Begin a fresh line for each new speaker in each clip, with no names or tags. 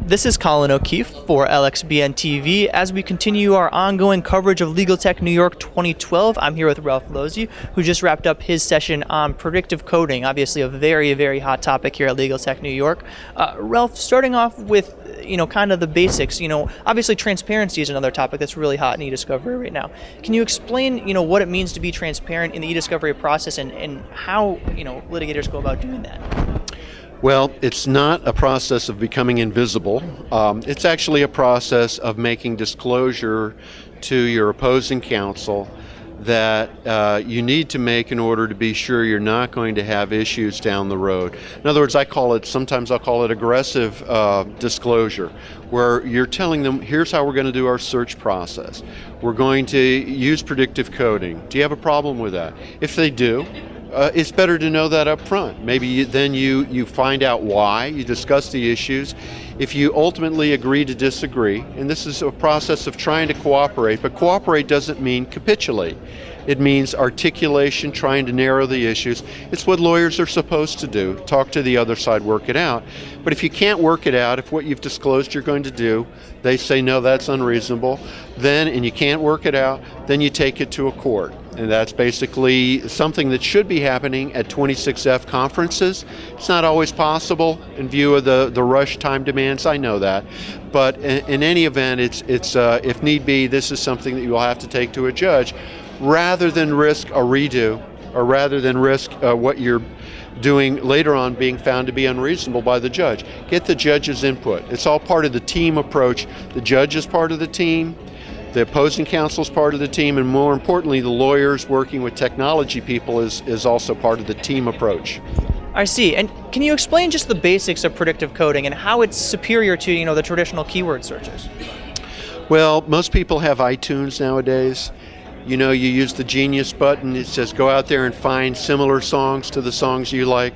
This is Colin O'Keefe for LXBN TV. As we continue our ongoing coverage of LegalTech New York 2012, I'm here with Ralph Losey, who just wrapped up his session on predictive coding, obviously a very, very hot topic here at LegalTech New York. Ralph, starting off with, kind of the basics, obviously transparency is another topic that's really hot in eDiscovery right now. Can you explain, what it means to be transparent in the eDiscovery process and how, litigators go about doing that?
Well, it's not a process of becoming invisible. It's actually a process of making disclosure to your opposing counsel that you need to make in order to be sure you're not going to have issues down the road. In other words, sometimes I'll call it aggressive disclosure, where you're telling them, here's how we're going to do our search process. We're going to use predictive coding. Do you have a problem with that? If they do, it's better to know that up front. Maybe then you find out why, you discuss the issues. If you ultimately agree to disagree, and this is a process of trying to cooperate, but cooperate doesn't mean capitulate. It means articulation, trying to narrow the issues. It's what lawyers are supposed to do, talk to the other side, work it out. But if you can't work it out, if what you've disclosed you're going to do, they say, no, that's unreasonable, and you can't work it out, then you take it to a court. And that's basically something that should be happening at 26F conferences. It's not always possible in view of the rush time demands, I know that. But in any event, it's if need be, this is something that you will have to take to a judge rather than risk a redo, or rather than risk what you're doing later on being found to be unreasonable by the judge. Get the judge's input. It's all part of the team approach. The judge is part of the team. The opposing counsel is part of the team, and more importantly, the lawyers working with technology people is also part of the team approach.
I see. And can you explain just the basics of predictive coding and how it's superior to, the traditional keyword searches?
Well, most people have iTunes nowadays. You use the Genuis button. It says go out there and find similar songs to the songs you like.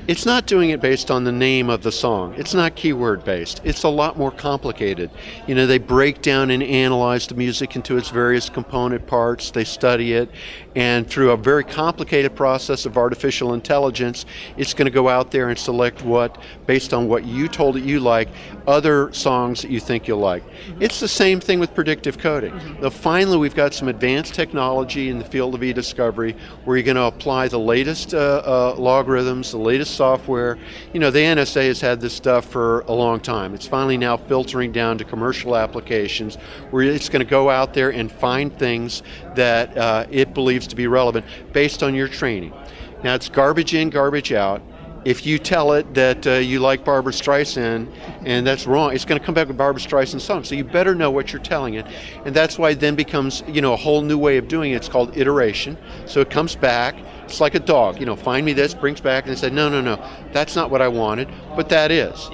It's not doing it based on the name of the song. It's not keyword based. It's a lot more complicated. They break down and analyze the music into its various component parts. They study it, and through a very complicated process of artificial intelligence, it's going to go out there and select based on what you told it you like, other songs that you think you'll like. It's the same thing with predictive coding. Now, finally, we've got some advanced technology in the field of eDiscovery where you're going to apply the latest logarithms, the latest software. The NSA has had this stuff for a long time. It's finally now filtering down to commercial applications where it's going to go out there and find things that it believes to be relevant based on your training. Now, it's garbage in, garbage out. If you tell it that you like Barbra Streisand and that's wrong, it's going to come back with Barbra Streisand songs. So you better know what you're telling it. And that's why it then becomes, a whole new way of doing it. It's called iteration. So it comes back. It's like a dog, find me this, brings back, and they say, no, that's not what I wanted, but that is,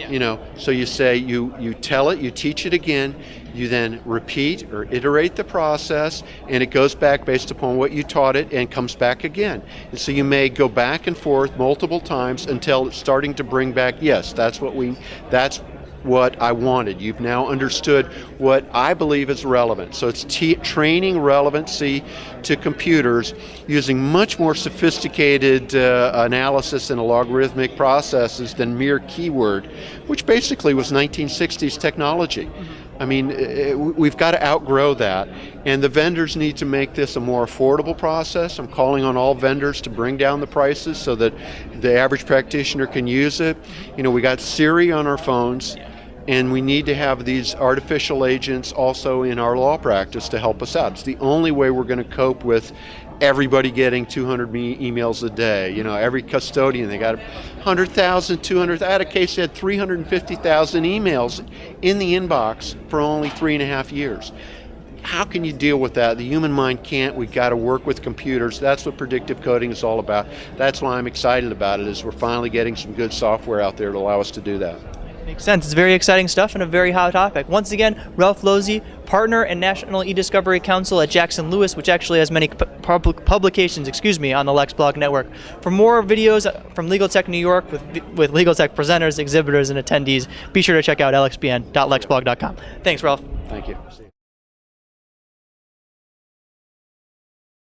So you say, you tell it, you teach it again, you then repeat or iterate the process, and it goes back based upon what you taught it and comes back again. And so you may go back and forth multiple times until it's starting to bring back, yes, that's what I wanted. You've now understood what I believe is relevant. So it's training relevancy to computers using much more sophisticated analysis and logarithmic processes than mere keyword, which basically was 1960s technology. I mean, we've got to outgrow that, and the vendors need to make this a more affordable process. I'm calling on all vendors to bring down the prices so that the average practitioner can use it. We got Siri on our phones, and we need to have these artificial agents also in our law practice to help us out. It's the only way we're going to cope with everybody getting 200 emails a day. Every custodian, they got 100,000, 200. I had a case that had 350,000 emails in the inbox for only 3.5 years. How can you deal with that? The human mind can't. We've got to work with computers. That's what predictive coding is all about. That's why I'm excited about it, is we're finally getting some good software out there to allow us to do that.
Makes sense. It's very exciting stuff and a very hot topic. Once again, Ralph Losey, partner and National eDiscovery Counsel at Jackson Lewis, which actually has many publications, on the Lex Blog Network. For more videos from LegalTech New York with LegalTech presenters, exhibitors, and attendees, be sure to check out lxbn.lexblog.com. Thanks, Ralph.
Thank you.